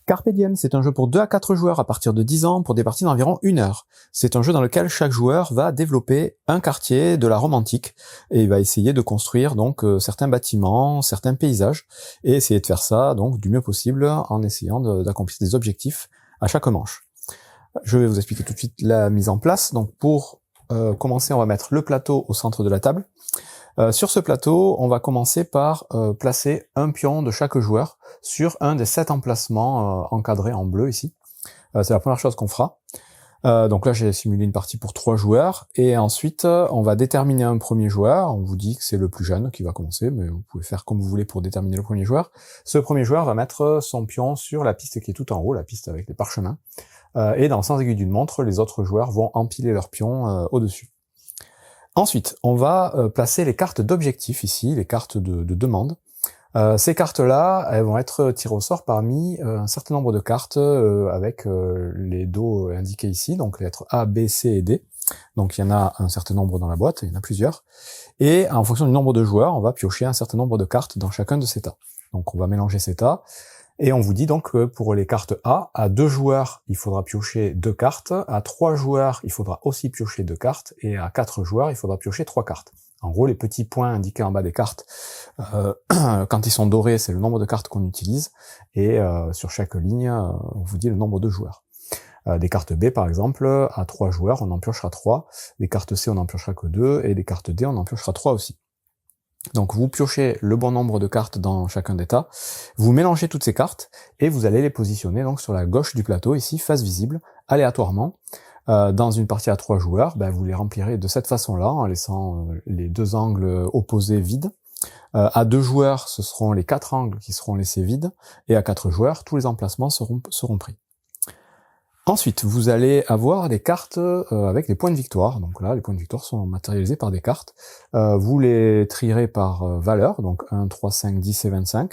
Carpe Diem, c'est un jeu pour 2 à 4 joueurs à partir de 10 ans pour des parties d'environ 1 heure. C'est un jeu dans lequel chaque joueur va développer un quartier de la Rome antique et il va essayer de construire donc certains bâtiments, certains paysages et essayer de faire ça donc du mieux possible en essayant d'accomplir des objectifs à chaque manche. Je vais vous expliquer tout de suite la mise en place. Donc pour commencer, on va mettre le plateau au centre de la table. Sur ce plateau, on va commencer par placer un pion de chaque joueur sur un des 7 emplacements encadrés en bleu ici. C'est la première chose qu'on fera. Donc là, j'ai simulé une partie pour 3 joueurs, et ensuite, on va déterminer un premier joueur. On vous dit que c'est le plus jeune qui va commencer, mais vous pouvez faire comme vous voulez pour déterminer le premier joueur. Ce premier joueur va mettre son pion sur la piste qui est tout en haut, la piste avec les parchemins, et dans le sens aiguille d'une montre, les autres joueurs vont empiler leurs pions au-dessus. Ensuite, on va placer les cartes d'objectifs ici, les cartes de demande. Ces cartes-là, elles vont être tirées au sort parmi un certain nombre de cartes avec les dos indiqués ici, donc les lettres A, B, C et D. Donc il y en a un certain nombre dans la boîte, il y en a plusieurs. Et en fonction du nombre de joueurs, on va piocher un certain nombre de cartes dans chacun de ces tas. Donc on va mélanger ces tas. Et on vous dit donc que pour les cartes A, à 2 joueurs, il faudra piocher 2 cartes, à 3 joueurs, il faudra aussi piocher 2 cartes, et à 4 joueurs, il faudra piocher 3 cartes. En gros, les petits points indiqués en bas des cartes, quand ils sont dorés, c'est le nombre de cartes qu'on utilise, et sur chaque ligne, on vous dit le nombre de joueurs. Des cartes B, par exemple, à 3 joueurs, on en piochera 3, des cartes C, on en piochera que 2, et des cartes D, on en piochera 3 aussi. Donc vous piochez le bon nombre de cartes dans chacun des tas, vous mélangez toutes ces cartes, et vous allez les positionner donc sur la gauche du plateau, ici, face visible, aléatoirement. Dans une partie à 3 joueurs, vous les remplirez de cette façon-là, en laissant les 2 angles opposés vides. À 2 joueurs, ce seront les 4 angles qui seront laissés vides, et à 4 joueurs, tous les emplacements seront pris. Ensuite, vous allez avoir des cartes avec des points de victoire. Donc là, les points de victoire sont matérialisés par des cartes. Vous les trierez par valeur, donc 1, 3, 5, 10 et 25.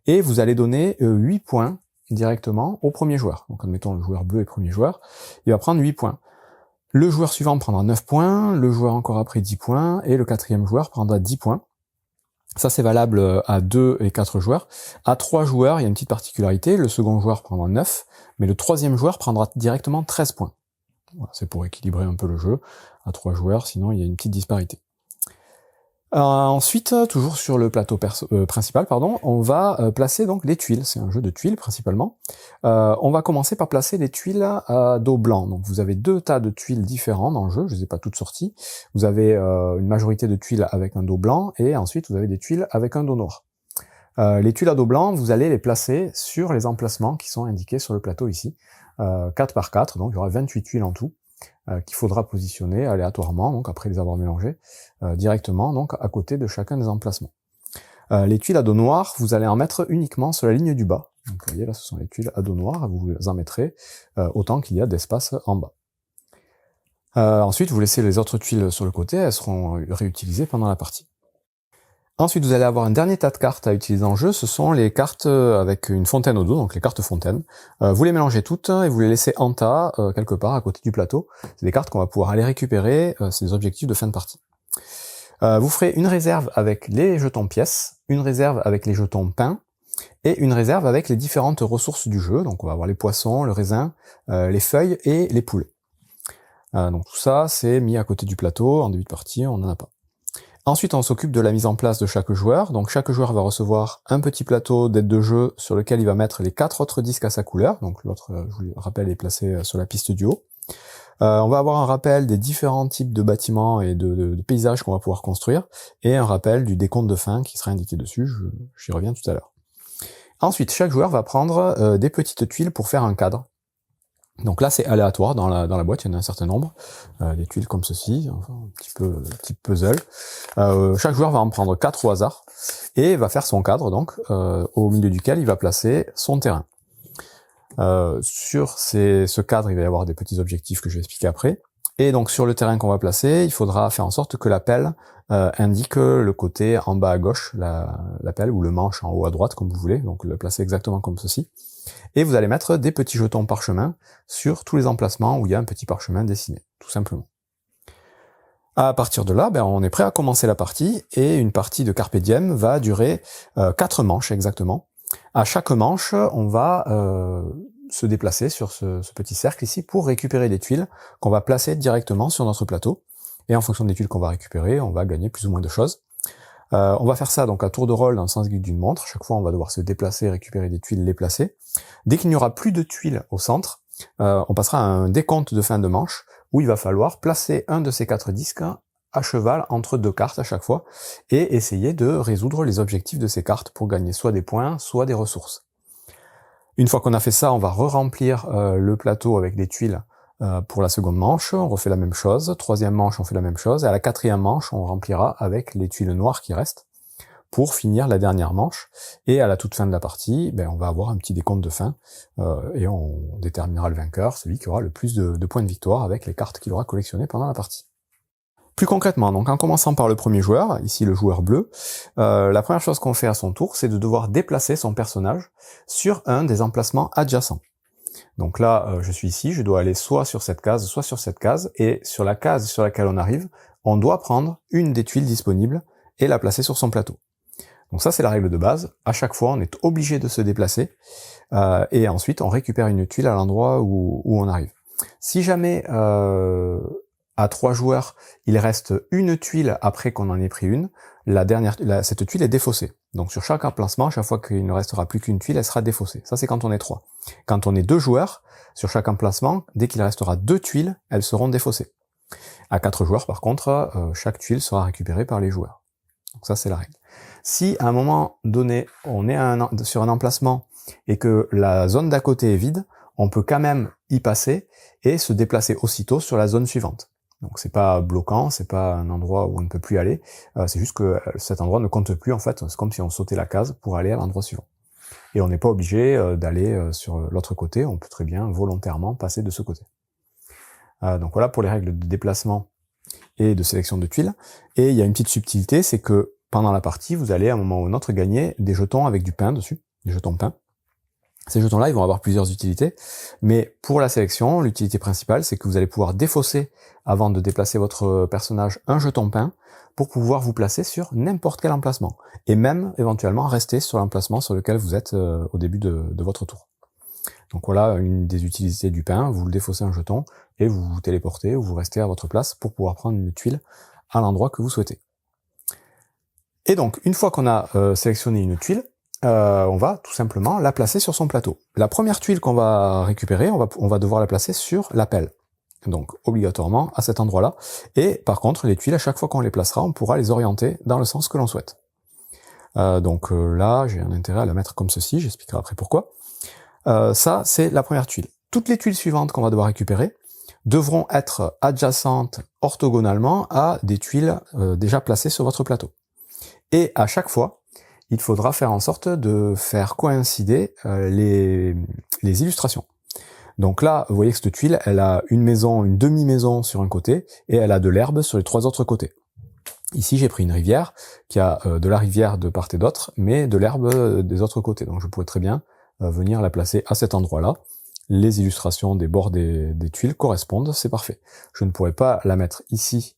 Et vous allez donner 8 points directement au premier joueur. Donc admettons le joueur bleu est premier joueur, il va prendre 8 points. Le joueur suivant prendra 9 points, le joueur encore après 10 points, et le 4e joueur prendra 10 points. Ça c'est valable à 2 et 4 joueurs. À 3 joueurs, il y a une petite particularité, le second joueur prendra 9, mais le 3e joueur prendra directement 13 points. Voilà, c'est pour équilibrer un peu le jeu. À 3 joueurs, sinon il y a une petite disparité. Ensuite, toujours sur le plateau principal, on va placer donc les tuiles. C'est un jeu de tuiles principalement. On va commencer par placer les tuiles à dos blanc. Donc vous avez 2 tas de tuiles différents dans le jeu, je les ai pas toutes sorties. Vous avez une majorité de tuiles avec un dos blanc, et ensuite vous avez des tuiles avec un dos noir. Les tuiles à dos blanc, vous allez les placer sur les emplacements qui sont indiqués sur le plateau ici. 4 par 4, donc il y aura 28 tuiles en tout. Qu'il faudra positionner aléatoirement, donc après les avoir mélangées, directement donc à côté de chacun des emplacements. Les tuiles à dos noir, vous allez en mettre uniquement sur la ligne du bas. Donc vous voyez là, ce sont les tuiles à dos noir, vous en mettrez autant qu'il y a d'espace en bas. Ensuite, vous laissez les autres tuiles sur le côté, elles seront réutilisées pendant la partie. Ensuite, vous allez avoir un dernier tas de cartes à utiliser dans le jeu, ce sont les cartes avec une fontaine au dos, donc les cartes fontaines. Vous les mélangez toutes et vous les laissez en tas, quelque part à côté du plateau. C'est des cartes qu'on va pouvoir aller récupérer, c'est des objectifs de fin de partie. Vous ferez une réserve avec les jetons pièces, une réserve avec les jetons pain, et une réserve avec les différentes ressources du jeu. Donc on va avoir les poissons, le raisin, les feuilles et les poules. Donc tout ça, c'est mis à côté du plateau, en début de partie, on n'en a pas. Ensuite, on s'occupe de la mise en place de chaque joueur. Donc chaque joueur va recevoir un petit plateau d'aide de jeu sur lequel il va mettre les 4 autres disques à sa couleur. Donc l'autre, je vous le rappelle, est placé sur la piste du haut. On va avoir un rappel des différents types de bâtiments et de paysages qu'on va pouvoir construire, et un rappel du décompte de fin qui sera indiqué dessus, j'y reviens tout à l'heure. Ensuite, chaque joueur va prendre des petites tuiles pour faire un cadre. Donc là, c'est aléatoire, dans la boîte, il y en a un certain nombre, des tuiles comme ceci, enfin, un petit peu type puzzle. Chaque joueur va en prendre 4 au hasard, et va faire son cadre, donc, au milieu duquel il va placer son terrain. Sur ce cadre, il va y avoir des petits objectifs que je vais expliquer après. Et donc sur le terrain qu'on va placer, il faudra faire en sorte que la pelle indique le côté en bas à gauche, la pelle, ou le manche en haut à droite, comme vous voulez, donc le placer exactement comme ceci. Et vous allez mettre des petits jetons parchemin sur tous les emplacements où il y a un petit parchemin dessiné, tout simplement. À partir de là, on est prêt à commencer la partie, et une partie de Carpe Diem va durer 4 manches exactement. À chaque manche, on va se déplacer sur ce petit cercle ici pour récupérer des tuiles qu'on va placer directement sur notre plateau. Et en fonction des tuiles qu'on va récupérer, on va gagner plus ou moins de choses. On va faire ça donc à tour de rôle dans le sens guide d'une montre. Chaque fois, on va devoir se déplacer, récupérer des tuiles, les placer. Dès qu'il n'y aura plus de tuiles au centre, on passera à un décompte de fin de manche où il va falloir placer un de ces 4 disques à cheval entre 2 cartes à chaque fois et essayer de résoudre les objectifs de ces cartes pour gagner soit des points, soit des ressources. Une fois qu'on a fait ça, on va re-remplir le plateau avec des tuiles pour la seconde manche, on refait la même chose, troisième manche on fait la même chose, et à la quatrième manche on remplira avec les tuiles noires qui restent pour finir la dernière manche, et à la toute fin de la partie, on va avoir un petit décompte de fin, et on déterminera le vainqueur, celui qui aura le plus de points de victoire avec les cartes qu'il aura collectionnées pendant la partie. Plus concrètement, donc en commençant par le premier joueur, ici le joueur bleu, la première chose qu'on fait à son tour, c'est de devoir déplacer son personnage sur un des emplacements adjacents. Donc là, je suis ici, je dois aller soit sur cette case, soit sur cette case, et sur la case sur laquelle on arrive, on doit prendre une des tuiles disponibles et la placer sur son plateau. Donc ça, c'est la règle de base. À chaque fois, on est obligé de se déplacer, et ensuite, on récupère une tuile à l'endroit où on arrive. Si jamais, à 3 joueurs, il reste une tuile après qu'on en ait pris une, cette tuile est défaussée. Donc sur chaque emplacement, chaque fois qu'il ne restera plus qu'une tuile, elle sera défaussée. Ça, c'est quand on est 3. Quand on est 2 joueurs, sur chaque emplacement, dès qu'il restera 2 tuiles, elles seront défaussées. À 4 joueurs, par contre, chaque tuile sera récupérée par les joueurs. Donc ça, c'est la règle. Si à un moment donné, on est sur un emplacement et que la zone d'à côté est vide, on peut quand même y passer et se déplacer aussitôt sur la zone suivante. Donc c'est pas bloquant, c'est pas un endroit où on ne peut plus aller, c'est juste que cet endroit ne compte plus en fait, c'est comme si on sautait la case pour aller à l'endroit suivant. Et on n'est pas obligé d'aller sur l'autre côté, on peut très bien volontairement passer de ce côté. Donc voilà pour les règles de déplacement et de sélection de tuiles. Et il y a une petite subtilité, c'est que pendant la partie, vous allez à un moment ou un autre gagner des jetons avec du pain dessus, des jetons pain. Ces jetons-là, ils vont avoir plusieurs utilités, mais pour la sélection, l'utilité principale, c'est que vous allez pouvoir défausser, avant de déplacer votre personnage, un jeton pain, pour pouvoir vous placer sur n'importe quel emplacement, et même, éventuellement, rester sur l'emplacement sur lequel vous êtes au début de votre tour. Donc voilà une des utilités du pain, vous le défaussez un jeton, et vous vous téléportez, ou vous restez à votre place pour pouvoir prendre une tuile à l'endroit que vous souhaitez. Et donc, une fois qu'on a sélectionné une tuile, on va tout simplement la placer sur son plateau. La première tuile qu'on va récupérer, on va devoir la placer sur la pelle. Donc obligatoirement à cet endroit-là. Et par contre, les tuiles, à chaque fois qu'on les placera, on pourra les orienter dans le sens que l'on souhaite. Là, j'ai un intérêt à la mettre comme ceci, j'expliquerai après pourquoi. Ça, c'est la première tuile. Toutes les tuiles suivantes qu'on va devoir récupérer devront être adjacentes orthogonalement à des tuiles déjà placées sur votre plateau. Et à chaque fois, il faudra faire en sorte de faire coïncider les illustrations. Donc là, vous voyez que cette tuile, elle a une maison, une demi-maison sur un côté, et elle a de l'herbe sur les 3 autres côtés. Ici, j'ai pris une rivière, qui a de la rivière de part et d'autre, mais de l'herbe des autres côtés. Donc je pourrais très bien venir la placer à cet endroit-là. Les illustrations des bords des tuiles correspondent, c'est parfait. Je ne pourrais pas la mettre ici,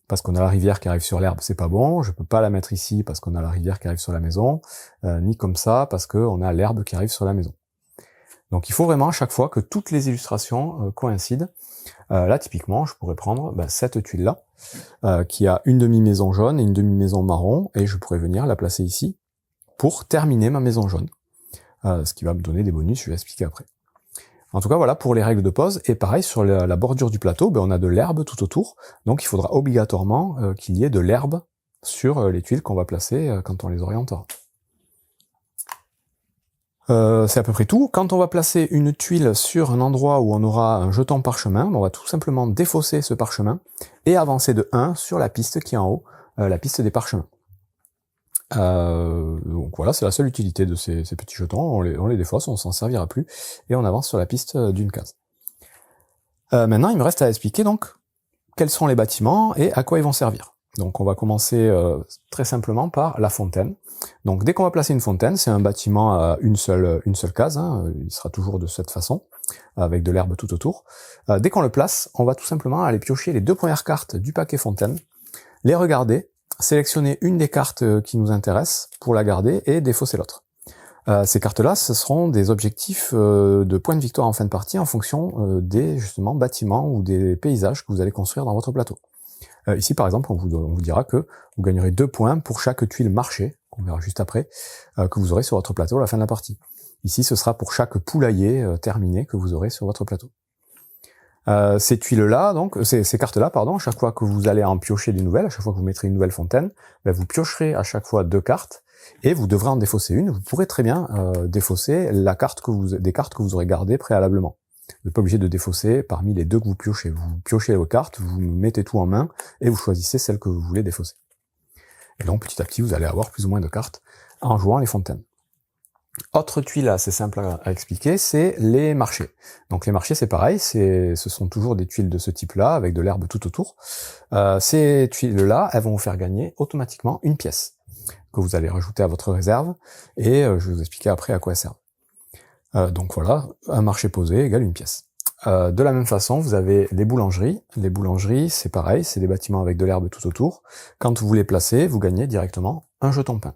parce qu'on a la rivière qui arrive sur l'herbe, c'est pas bon. Je peux pas la mettre ici parce qu'on a la rivière qui arrive sur la maison, ni comme ça parce qu'on a l'herbe qui arrive sur la maison. Donc il faut vraiment à chaque fois que toutes les illustrations coïncident. Là typiquement, je pourrais prendre cette tuile-là, qui a une demi-maison jaune et une demi-maison marron, et je pourrais venir la placer ici pour terminer ma maison jaune. Ce qui va me donner des bonus, je vais expliquer après. En tout cas, voilà pour les règles de pose. Et pareil, sur la bordure du plateau, on a de l'herbe tout autour. Donc il faudra obligatoirement qu'il y ait de l'herbe sur les tuiles qu'on va placer quand on les orientera. C'est à peu près tout. Quand on va placer une tuile sur un endroit où on aura un jeton parchemin, on va tout simplement défausser ce parchemin et avancer de 1 sur la piste qui est en haut, la piste des parchemins. Donc voilà, c'est la seule utilité de ces petits jetons, on les défausse, on s'en servira plus, et on avance sur la piste d'une case. Maintenant, il me reste à expliquer donc quels sont les bâtiments et à quoi ils vont servir. Donc on va commencer très simplement par la fontaine. Donc dès qu'on va placer une fontaine, c'est un bâtiment à une seule case, il sera toujours de cette façon, avec de l'herbe tout autour. Dès qu'on le place, on va tout simplement aller piocher les 2 premières cartes du paquet fontaine, les regarder, sélectionner une des cartes qui nous intéresse pour la garder et défausser l'autre. Ces cartes-là, ce seront des objectifs de points de victoire en fin de partie en fonction des justement bâtiments ou des paysages que vous allez construire dans votre plateau. Ici, par exemple, on vous dira que vous gagnerez 2 points pour chaque tuile marché, qu'on verra juste après, que vous aurez sur votre plateau à la fin de la partie. Ici, ce sera pour chaque poulailler terminé que vous aurez sur votre plateau. Ces tuiles-là, donc ces cartes-là, pardon, à chaque fois que vous allez en piocher des nouvelles, à chaque fois que vous mettrez une nouvelle fontaine, vous piocherez à chaque fois 2 cartes, et vous devrez en défausser une. Vous pourrez très bien défausser des cartes que vous aurez gardées préalablement. Vous n'êtes pas obligé de défausser parmi les 2 que vous piochez. Vous piochez vos cartes, vous mettez tout en main, et vous choisissez celle que vous voulez défausser. Et donc petit à petit, vous allez avoir plus ou moins de cartes en jouant les fontaines. Autre tuile assez simple à expliquer, c'est les marchés. Donc les marchés, c'est pareil, ce sont toujours des tuiles de ce type-là, avec de l'herbe tout autour. Ces tuiles-là, elles vont vous faire gagner automatiquement une pièce, que vous allez rajouter à votre réserve, et je vais vous expliquer après à quoi elles servent. Donc voilà, un marché posé égale une pièce. De la même façon, vous avez les boulangeries. Les boulangeries, c'est pareil, c'est des bâtiments avec de l'herbe tout autour. Quand vous les placez, vous gagnez directement un jeton pain.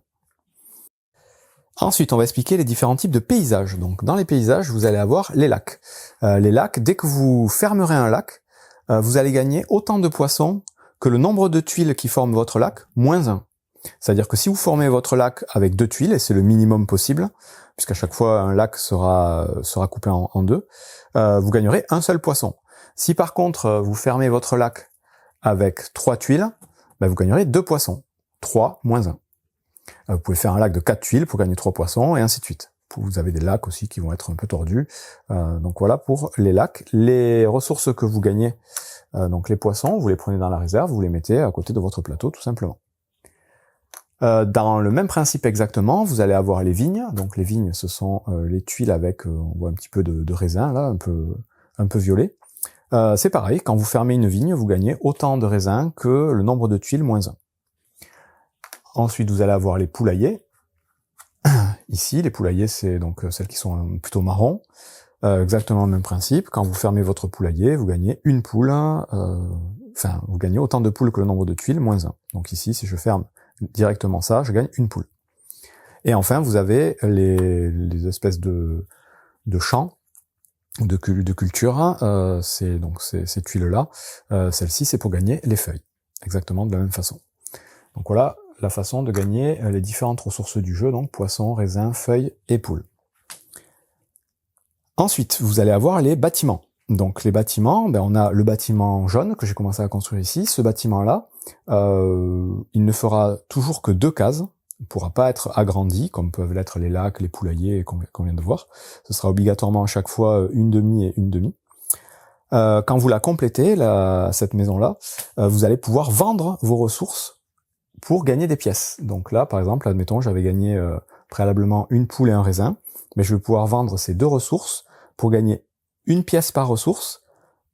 Ensuite, on va expliquer les différents types de paysages. Donc, dans les paysages, vous allez avoir les lacs. Les lacs, dès que vous fermerez un lac, vous allez gagner autant de poissons que le nombre de tuiles qui forment votre lac, moins 1. C'est-à-dire que si vous formez votre lac avec 2 tuiles, et c'est le minimum possible, puisqu'à chaque fois un lac sera coupé en 2, vous gagnerez un seul poisson. Si par contre, vous fermez votre lac avec 3 tuiles, vous gagnerez 2 poissons. 3 moins 1. Vous pouvez faire un lac de 4 tuiles pour gagner 3 poissons, et ainsi de suite. Vous avez des lacs aussi qui vont être un peu tordus. Donc voilà pour les lacs. Les ressources que vous gagnez, donc les poissons, vous les prenez dans la réserve, vous les mettez à côté de votre plateau, tout simplement. Dans le même principe exactement, vous allez avoir les vignes. Donc les vignes, ce sont les tuiles avec, on voit un petit peu de raisin, là, un peu violet. C'est pareil, quand vous fermez une vigne, vous gagnez autant de raisins que le nombre de tuiles moins 1. Ensuite, vous allez avoir les poulaillers. Ici, les poulaillers, c'est donc celles qui sont plutôt marron. Exactement le même principe. Quand vous fermez votre poulailler, vous gagnez une poule. Vous gagnez autant de poules que le nombre de tuiles, moins 1. Donc ici, si je ferme directement ça, je gagne une poule. Et enfin, vous avez les espèces de champs, de culture. C'est donc ces tuiles-là. Celle-ci, c'est pour gagner les feuilles. Exactement de la même façon. Donc voilà la façon de gagner les différentes ressources du jeu, donc poissons, raisins, feuilles et poules. Ensuite, vous allez avoir les bâtiments. Donc les bâtiments, on a le bâtiment jaune que j'ai commencé à construire ici. Ce bâtiment-là, il ne fera toujours que 2 cases. Il ne pourra pas être agrandi, comme peuvent l'être les lacs, les poulaillers qu'on vient de voir. Ce sera obligatoirement à chaque fois une demi et une demi. Quand vous la complétez, cette maison-là, vous allez pouvoir vendre vos ressources pour gagner des pièces. Donc là, par exemple, admettons, j'avais gagné préalablement une poule et un raisin, mais je vais pouvoir vendre ces 2 ressources pour gagner une pièce par ressource,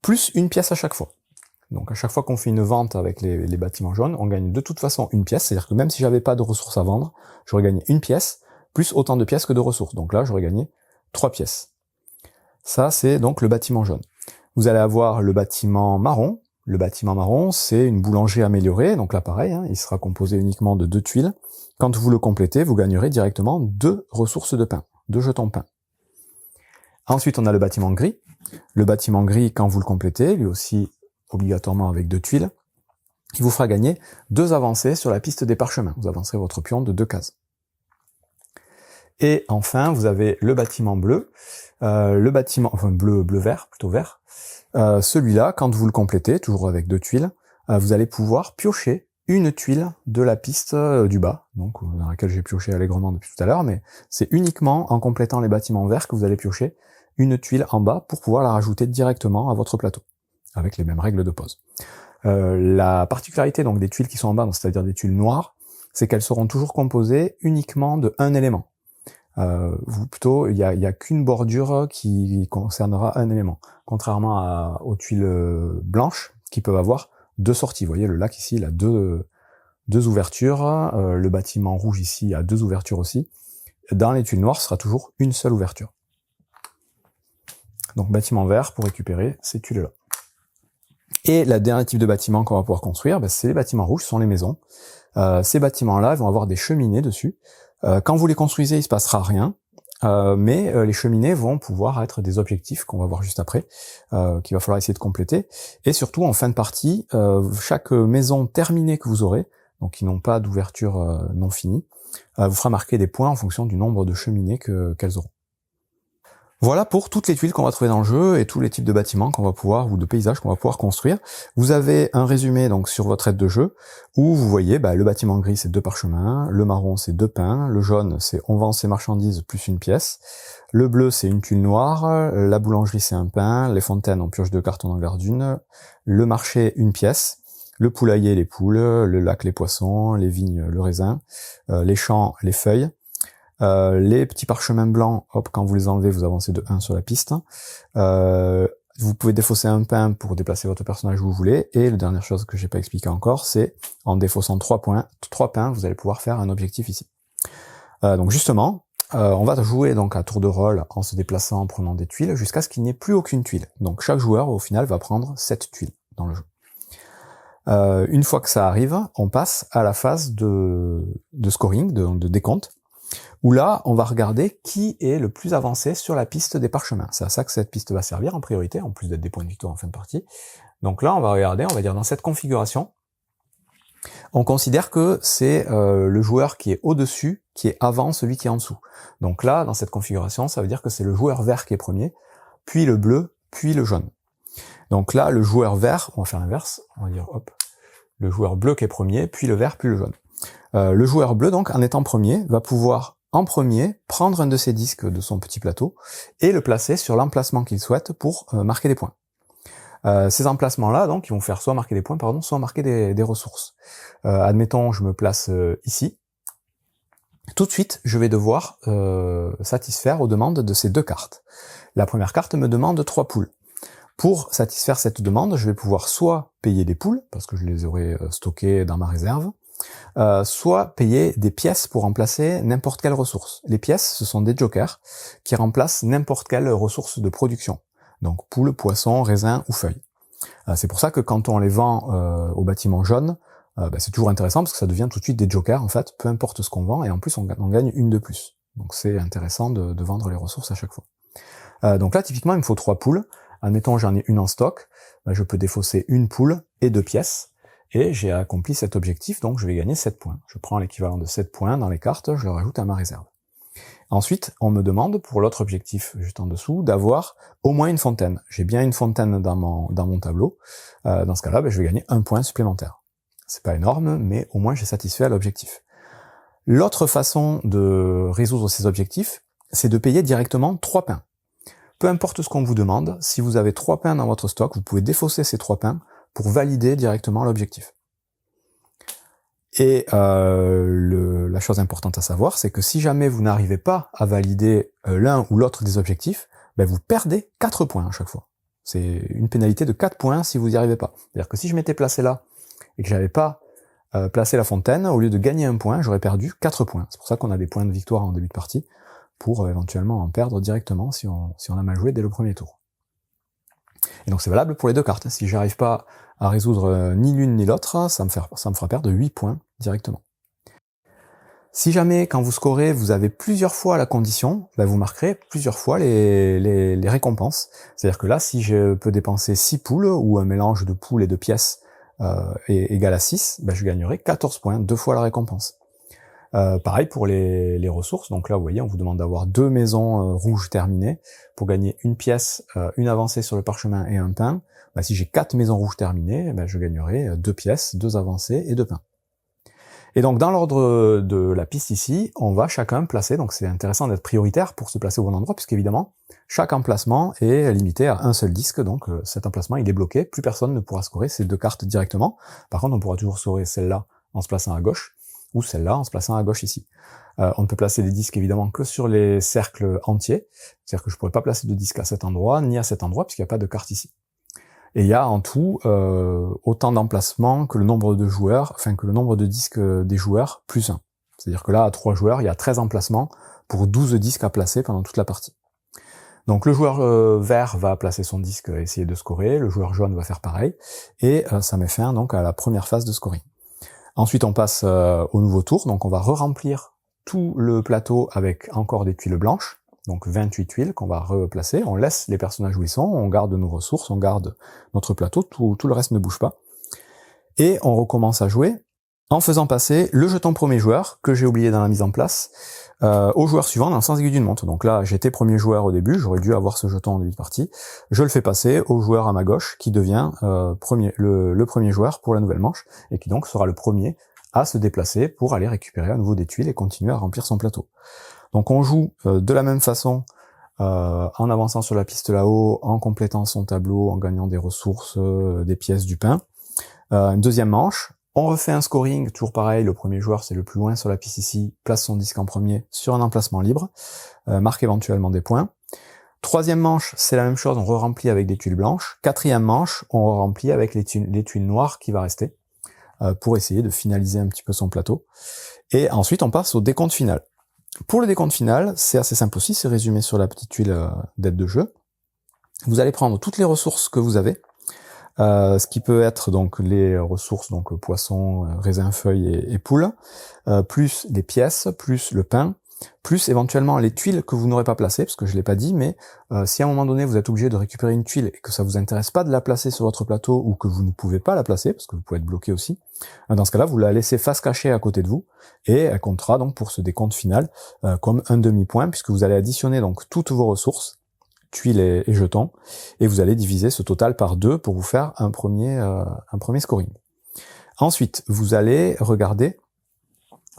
plus une pièce à chaque fois. Donc à chaque fois qu'on fait une vente avec les bâtiments jaunes, on gagne de toute façon une pièce, c'est-à-dire que même si j'avais pas de ressources à vendre, j'aurais gagné une pièce, plus autant de pièces que de ressources. Donc là, j'aurais gagné 3 pièces. Ça, c'est donc le bâtiment jaune. Vous allez avoir le bâtiment marron. Le bâtiment marron, c'est une boulangerie améliorée, donc là pareil, il sera composé uniquement de 2 tuiles. Quand vous le complétez, vous gagnerez directement 2 ressources de pain, 2 jetons pain. Ensuite, on a le bâtiment gris. Le bâtiment gris, quand vous le complétez, lui aussi obligatoirement avec 2 tuiles, il vous fera gagner 2 avancées sur la piste des parchemins. Vous avancerez votre pion de 2 cases. Et enfin, vous avez le bâtiment bleu, bleu-vert, plutôt vert. Celui-là, quand vous le complétez, toujours avec 2 tuiles, vous allez pouvoir piocher une tuile de la piste du bas, donc dans laquelle j'ai pioché allègrement depuis tout à l'heure, mais c'est uniquement en complétant les bâtiments verts que vous allez piocher une tuile en bas pour pouvoir la rajouter directement à votre plateau, avec les mêmes règles de pose. La particularité donc des tuiles qui sont en bas, c'est-à-dire des tuiles noires, c'est qu'elles seront toujours composées uniquement de un élément. Il y a qu'une bordure qui concernera un élément, contrairement aux tuiles blanches qui peuvent avoir 2 sorties. Vous voyez, le lac ici, il a deux ouvertures, le bâtiment rouge ici a 2 ouvertures aussi. Dans les tuiles noires, ce sera toujours une seule ouverture. Donc bâtiment vert pour récupérer ces tuiles-là. Et le dernier type de bâtiment qu'on va pouvoir construire, c'est les bâtiments rouges, ce sont les maisons. Ces bâtiments-là vont avoir des cheminées dessus. Quand vous les construisez, il se passera rien. mais les cheminées vont pouvoir être des objectifs qu'on va voir juste après, qu'il va falloir essayer de compléter. Et surtout, en fin de partie, chaque maison terminée que vous aurez, donc qui n'ont pas d'ouverture non finie, vous fera marquer des points en fonction du nombre de cheminées qu'elles auront. Voilà pour toutes les tuiles qu'on va trouver dans le jeu et tous les types de bâtiments qu'on va pouvoir, ou de paysages qu'on va pouvoir construire. Vous avez un résumé donc sur votre aide de jeu, où vous voyez le bâtiment gris c'est 2 parchemins, le marron c'est 2 pains, le jaune c'est on vend ses marchandises plus une pièce, le bleu c'est une tuile noire, la boulangerie c'est un pain, les fontaines on pioche 2 cartons en garde une, le marché une pièce, le poulailler les poules, le lac les poissons, les vignes le raisin, les champs les feuilles. Les petits parchemins blancs, hop, quand vous les enlevez, vous avancez de 1 sur la piste. Vous pouvez défausser un pain pour déplacer votre personnage où vous voulez. Et la dernière chose que j'ai pas expliqué encore, c'est en défaussant 3 pains, vous allez pouvoir faire un objectif ici. Donc justement, on va jouer donc à tour de rôle en se déplaçant, en prenant des tuiles, jusqu'à ce qu'il n'y ait plus aucune tuile. Donc chaque joueur, au final, va prendre 7 tuiles dans le jeu. Une fois que ça arrive, on passe à la phase de scoring, de décompte, où là, on va regarder qui est le plus avancé sur la piste des parchemins. C'est à ça que cette piste va servir en priorité, en plus d'être des points de victoire en fin de partie. Donc là, on va regarder, on va dire dans cette configuration, on considère que c'est le joueur qui est au-dessus, qui est avant celui qui est en dessous. Donc là, dans cette configuration, ça veut dire que c'est le joueur vert qui est premier, puis le bleu, puis le jaune. Donc là, le joueur vert, on va faire l'inverse, on va dire hop, le joueur bleu qui est premier, puis le vert, puis le jaune. Le joueur bleu, donc, en étant premier, va pouvoir en premier prendre un de ses disques de son petit plateau et le placer sur l'emplacement qu'il souhaite pour marquer des points. Ces emplacements-là, donc, ils vont faire soit marquer des points, soit marquer des ressources. Admettons, je me place ici. Tout de suite, je vais devoir satisfaire aux demandes de ces 2 cartes. La première carte me demande 3 poules. Pour satisfaire cette demande, je vais pouvoir soit payer des poules, parce que je les aurai stockées dans ma réserve, soit payer des pièces pour remplacer n'importe quelle ressource. Les pièces, ce sont des jokers qui remplacent n'importe quelle ressource de production. Donc poules, poissons, raisins ou feuilles. C'est pour ça que quand on les vend au bâtiment jaune, c'est toujours intéressant parce que ça devient tout de suite des jokers en fait, peu importe ce qu'on vend, et en plus on gagne une de plus. Donc c'est intéressant de vendre les ressources à chaque fois. Donc là typiquement il me faut 3 poules. Admettons j'en ai une en stock, je peux défausser une poule et 2 pièces. Et j'ai accompli cet objectif, donc je vais gagner 7 points. Je prends l'équivalent de 7 points dans les cartes, je le rajoute à ma réserve. Ensuite, on me demande, pour l'autre objectif juste en dessous, d'avoir au moins une fontaine. J'ai bien une fontaine dans mon tableau. Dans ce cas-là, je vais gagner 1 point supplémentaire. C'est pas énorme, mais au moins j'ai satisfait à l'objectif. L'autre façon de résoudre ces objectifs, c'est de payer directement 3 pains. Peu importe ce qu'on vous demande, si vous avez 3 pains dans votre stock, vous pouvez défausser ces 3 pains pour valider directement l'objectif. Et la chose importante à savoir, c'est que si jamais vous n'arrivez pas à valider l'un ou l'autre des objectifs, vous perdez 4 points à chaque fois. C'est une pénalité de 4 points si vous n'y arrivez pas. C'est-à-dire que si je m'étais placé là, et que j'avais pas placé la fontaine, au lieu de gagner 1 point, j'aurais perdu 4 points. C'est pour ça qu'on a des points de victoire en début de partie, pour éventuellement en perdre directement si on a mal joué dès le premier tour. Et donc c'est valable pour les 2 cartes. Si j'arrive pas à résoudre ni l'une ni l'autre, ça me fera perdre 8 points directement. Si jamais, quand vous scorez, vous avez plusieurs fois la condition, vous marquerez plusieurs fois les récompenses. C'est-à-dire que là, si je peux dépenser 6 poules, ou un mélange de poules et de pièces est égal à 6, je gagnerai 14 points, 2 fois la récompense. Pareil pour les ressources, donc là vous voyez on vous demande d'avoir 2 maisons rouges terminées pour gagner une pièce, une avancée sur le parchemin et un pain. Si j'ai 4 maisons rouges terminées, je gagnerai 2 pièces, 2 avancées et 2 pains. Et donc dans l'ordre de la piste ici, on va chacun placer, donc c'est intéressant d'être prioritaire pour se placer au bon endroit, puisqu'évidemment chaque emplacement est limité à un seul disque, donc cet emplacement il est bloqué, plus personne ne pourra scorer ces 2 cartes directement. Par contre on pourra toujours scorer celle-là en se plaçant à gauche, ou celle-là en se plaçant à gauche ici. On ne peut placer des disques évidemment que sur les cercles entiers, c'est-à-dire que je ne pourrais pas placer de disques à cet endroit, ni à cet endroit, puisqu'il n'y a pas de carte ici. Et il y a en tout autant d'emplacements que le nombre de joueurs, que le nombre de disques des joueurs, plus 1. C'est-à-dire que là, à 3 joueurs, il y a 13 emplacements pour 12 disques à placer pendant toute la partie. Donc le joueur vert va placer son disque et essayer de scorer, le joueur jaune va faire pareil, et ça met fin donc à la première phase de scoring. Ensuite on passe au nouveau tour, donc on va re-remplir tout le plateau avec encore des tuiles blanches, donc 28 tuiles qu'on va replacer, on laisse les personnages où ils sont, on garde nos ressources, on garde notre plateau, tout le reste ne bouge pas. Et on recommence à jouer en faisant passer le jeton premier joueur, que j'ai oublié dans la mise en place, au joueur suivant dans le sens aigu d'une montre. Donc là, j'étais premier joueur au début, j'aurais dû avoir ce jeton en début de partie. Je le fais passer au joueur à ma gauche, qui devient le premier joueur pour la nouvelle manche, et qui donc sera le premier à se déplacer pour aller récupérer à nouveau des tuiles et continuer à remplir son plateau. Donc on joue de la même façon, en avançant sur la piste là-haut, en complétant son tableau, en gagnant des ressources, des pièces, du pain. Une deuxième manche, on refait un scoring, toujours pareil, le premier joueur c'est le plus loin sur la piste ici, place son disque en premier sur un emplacement libre, marque éventuellement des points. Troisième manche, c'est la même chose, on re-remplit avec des tuiles blanches. Quatrième manche, on re-remplit avec les tuiles noires qui va rester, pour essayer de finaliser un petit peu son plateau. Et ensuite on passe au décompte final. Pour le décompte final, c'est assez simple aussi, c'est résumé sur la petite tuile d'aide de jeu. Vous allez prendre toutes les ressources que vous avez, ce qui peut être donc les ressources, donc poisson, raisin, feuilles et poules, plus les pièces, plus le pain, plus éventuellement les tuiles que vous n'aurez pas placées, parce que je l'ai pas dit, mais si à un moment donné vous êtes obligé de récupérer une tuile et que ça vous intéresse pas de la placer sur votre plateau, ou que vous ne pouvez pas la placer, parce que vous pouvez être bloqué aussi, dans ce cas-là, vous la laissez face cachée à côté de vous, et elle comptera donc pour ce décompte final comme un demi-point, puisque vous allez additionner donc toutes vos ressources, tuiles et jetons, et vous allez diviser ce total par 2 pour vous faire un premier scoring. Ensuite, vous allez regarder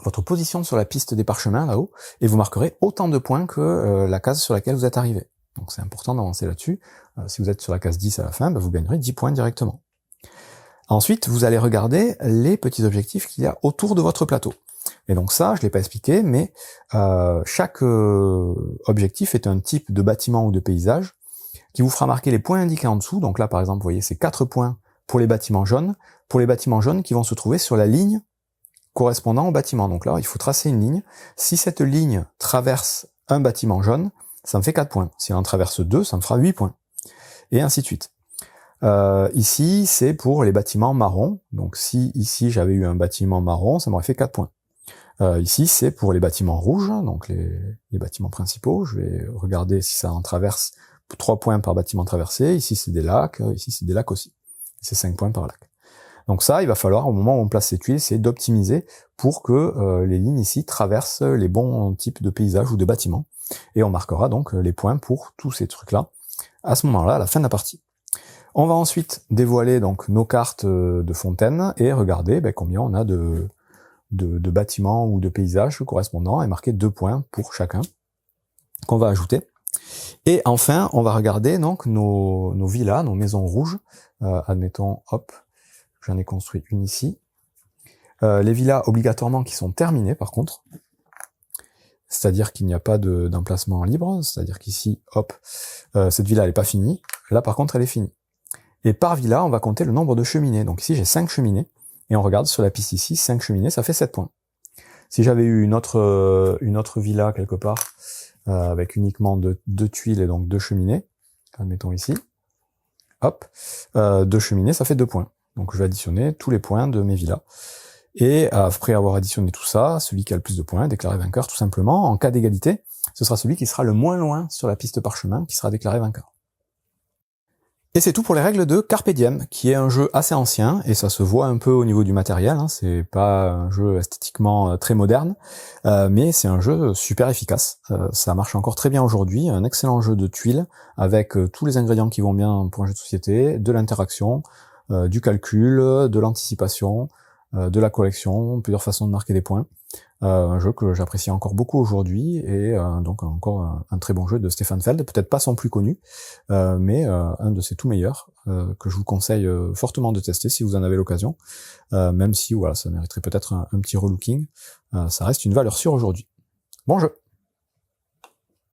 votre position sur la piste des parchemins là-haut, et vous marquerez autant de points que la case sur laquelle vous êtes arrivé. Donc c'est important d'avancer là-dessus. Si vous êtes sur la case 10 à la fin, vous gagnerez 10 points directement. Ensuite, vous allez regarder les petits objectifs qu'il y a autour de votre plateau. Et donc ça, je l'ai pas expliqué, mais chaque objectif est un type de bâtiment ou de paysage qui vous fera marquer les points indiqués en dessous. Donc là, par exemple, vous voyez, c'est 4 points pour les bâtiments jaunes qui vont se trouver sur la ligne correspondant au bâtiment. Donc là, il faut tracer une ligne. Si cette ligne traverse un bâtiment jaune, ça me fait 4 points. Si elle en traverse 2, ça me fera 8 points. Et ainsi de suite. Ici, c'est pour les bâtiments marrons. Donc si ici j'avais eu un bâtiment marron, ça m'aurait fait 4 points. Ici, c'est pour les bâtiments rouges, donc les bâtiments principaux. Je vais regarder si ça en traverse 3 points par bâtiment traversé. Ici, c'est des lacs. Ici, c'est des lacs aussi. C'est 5 points par lac. Donc ça, il va falloir, au moment où on place ces tuiles, c'est d'optimiser pour que les lignes ici traversent les bons types de paysages ou de bâtiments. Et on marquera donc les points pour tous ces trucs-là à ce moment-là, à la fin de la partie. On va ensuite dévoiler donc nos cartes de fontaine et regarder combien on a de bâtiments ou de paysages correspondants et marquer 2 points pour chacun qu'on va ajouter. Et enfin, on va regarder donc nos villas, nos maisons rouges. Admettons, hop, j'en ai construit une ici. Les villas obligatoirement qui sont terminées par contre. C'est-à-dire qu'il n'y a pas d'emplacement libre. C'est-à-dire qu'ici, hop, cette villa elle n'est pas finie. Là par contre elle est finie. Et par villa, on va compter le nombre de cheminées. Donc ici, j'ai 5 cheminées. Et on regarde sur la piste ici, 5 cheminées, ça fait 7 points. Si j'avais eu une autre villa quelque part, avec uniquement 2 tuiles et donc 2 cheminées, admettons ici, hop, 2 cheminées, ça fait 2 points. Donc je vais additionner tous les points de mes villas. Et après avoir additionné tout ça, celui qui a le plus de points est déclaré vainqueur tout simplement. En cas d'égalité, ce sera celui qui sera le moins loin sur la piste parchemin qui sera déclaré vainqueur. Et c'est tout pour les règles de Carpe Diem, qui est un jeu assez ancien, et ça se voit un peu au niveau du matériel, c'est pas un jeu esthétiquement très moderne, mais c'est un jeu super efficace, ça marche encore très bien aujourd'hui, un excellent jeu de tuiles, avec tous les ingrédients qui vont bien pour un jeu de société, de l'interaction, du calcul, de l'anticipation, de la collection, plusieurs façons de marquer des points. Un jeu que j'apprécie encore beaucoup aujourd'hui, et donc encore un très bon jeu de Stefan Feld, peut-être pas son plus connu, mais un de ses tout meilleurs, que je vous conseille fortement de tester si vous en avez l'occasion, même si voilà, ça mériterait peut-être un petit relooking, ça reste une valeur sûre aujourd'hui. Bon jeu!